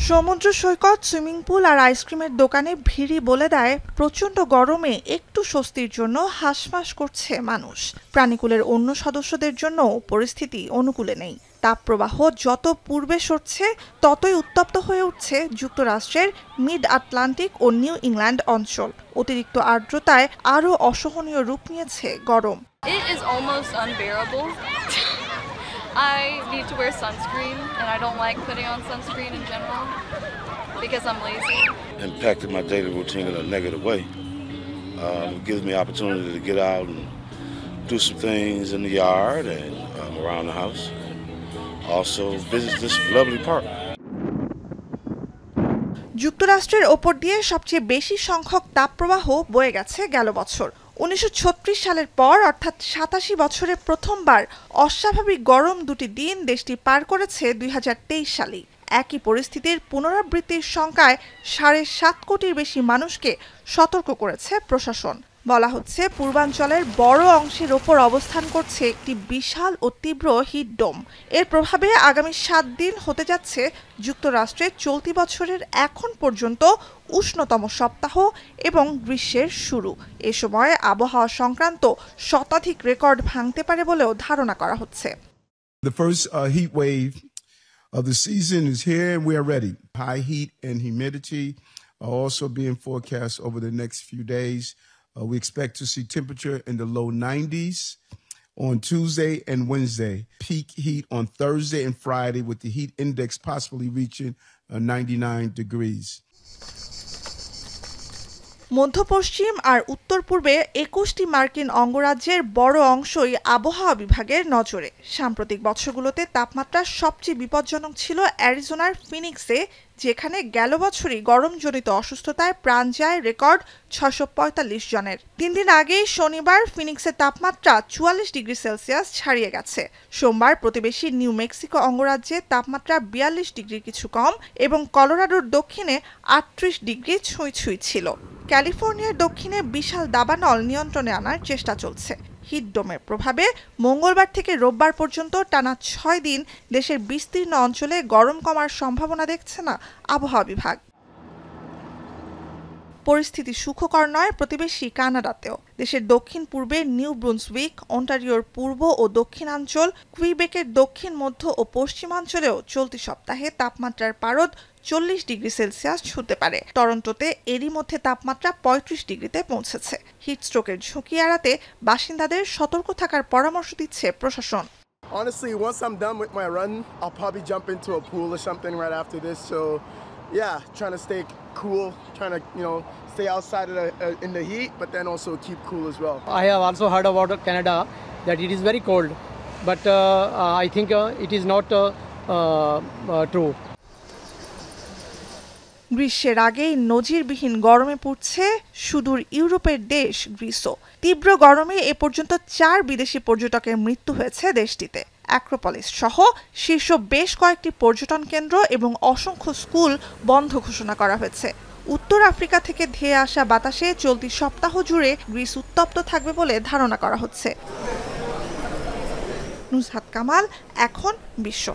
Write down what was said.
সমুদ্র সৈকত, swimming pool আর আইসক্রিমের দোকানে ভিড়ই বলে দেয় প্রচণ্ড গরমে একটু স্বস্তির জন্য হাঁসফাঁস করছে মানুষ। প্রাণীকুলের অন্য সদস্যদের জন্য পরিস্থিতি অনুকূলে নেই। তাপপ্রবাহ যত পূর্বে সরছে ততই উত্তপ্ত হয়ে উঠছে যুক্তরাষ্ট্রের মিড আটলান্টিক ও নিউ ইংল্যান্ড অঞ্চল। অতিরিক্ত আর্দ্রতায় আরও অসহনীয় রূপ নিয়েছে গরম। It is almost unbearable. I need to wear sunscreen, and I don't like putting on sunscreen in general because I'm lazy. Impacted my daily routine in a negative way. It gives me opportunity to get out and do some things in the yard and around the house. And also visit this lovely park. যুক্তরাষ্ট্রের ওপর দিয়ে সবচেয়ে বেশি সংখ্যক তাপপ্রবাহ বয়ে গেছে গেল বছর। 1936 সালের পর অর্থাৎ 87 বছরে প্রথমবার অস্বাভাবিক গরম দুটি দিন দেশটি পার করেছে 2023 সালে। একই পরিস্থিতির পুনরাবৃত্তির শঙ্কায় 7.5 কোটির বেশি মানুষকে সতর্ক করেছে প্রশাসন। বলা হচ্ছে পূর্বাঞ্চলের বড় অংশের ওপর অবস্থান করছে একটি বিশাল ও তীব্র হিট ডোম। এর প্রভাবে আগামী 7 দিন হতে যাচ্ছে যুক্তরাষ্ট্রে চলতি বছরের এখন পর্যন্ত উষ্ণতম সপ্তাহ এবং গ্রীষ্মের শুরু। এ সময় আবহাওয়া সংক্রান্ত শতাধিক রেকর্ড ভাঙতে পারে বলেও ধারণা করা হচ্ছে। The first heat wave of the season is here and we are ready. High heat and humidity are also being forecast over the next few days. We expect to see temperature in the low 90s on Tuesday and Wednesday. Peak heat on Thursday and Friday with the heat index possibly reaching 99 degrees. মধ্যপশ্চিম আর উত্তর পূর্বে 21টি মার্কিন অঙ্গরাজ্যের বড় অংশই আবহাওয়া বিভাগের নজরে। সাম্প্রতিক বছরগুলোতে তাপমাত্রা সবচেয়ে বিপজ্জনক ছিল অ্যারিজোনার ফিনিক্সে, যেখানে গেল বছরই গরমজনিত অসুস্থতায় প্রাণ যায় রেকর্ড 645 জনের। 3 দিন আগেই শনিবার ফিনিক্সের তাপমাত্রা 44 ডিগ্রি সেলসিয়াস ছাড়িয়ে গেছে। সোমবার প্রতিবেশী নিউ মেক্সিকো অঙ্গরাজ্যে তাপমাত্রা 42 ডিগ্রি কিছু কম এবং কলোরাডোর দক্ষিণে 38 ডিগ্রি ছুঁই ছিল। ক্যালিফোর্নিয়ার দক্ষিণে বিশাল দাবানল নিয়ন্ত্রণে আনার চেষ্টা চলছে। হিট ডোমের প্রভাবে মঙ্গলবার থেকে রোববার পর্যন্ত টানা 6 দিন দেশের বিস্তীর্ণ অঞ্চলে গরম কমার সম্ভাবনা দেখছে না আবহাওয়া বিভাগ। পরিস্থিতি সুখকর নয় প্রতিবেশী কানাডাতেও। দেশের দক্ষিণ পূর্বে নিউ ব্রুন্সউইক, অন্টারিওর পূর্ব ও দক্ষিণাঞ্চল, কুইবেকের দক্ষিণ মধ্য ও পশ্চিমাঞ্চলেও চলতি সপ্তাহে তাপমাত্রার পারদ 40 ডিগ্রি সেলসিয়াস ছুঁতে পারে। টরন্টোতে এরই মধ্যে তাপমাত্রা 35 ডিগ্রিতে পৌঁছেছে। হিটস্ট্রোকের ঝুঁকি এড়াতে বাসিন্দাদের সতর্ক থাকার পরামর্শ দিচ্ছে প্রশাসন। Honestly, once I'm done with my run, I'll probably jump into a pool or something right after this. So, yeah, trying to stay cool, trying to, stay outside of in the heat, but then also keep cool as well. I have also heard about Canada that it is very cold, but I think it is not true. গ্রীষ্মের আগেই নজিরবিহীন গরমে পড়ছে সুদূর ইউরোপের দেশ গ্রিসও। তীব্র গরমে এ পর্যন্ত 4 বিদেশি পর্যটকের মৃত্যু হয়েছে দেশটিতে। অ্যাক্রোপলিস সহ শীর্ষ বেশ কয়েকটি পর্যটন কেন্দ্র এবং অসংখ্য স্কুল বন্ধ ঘোষণা করা হয়েছে। উত্তর আফ্রিকা থেকে ধেয়ে আসা বাতাসে চলতি সপ্তাহ জুড়ে গ্রিস উত্তপ্ত থাকবে বলে ধারণা করা হচ্ছে। নুসহাত কামাল, এখন বিশ্ব।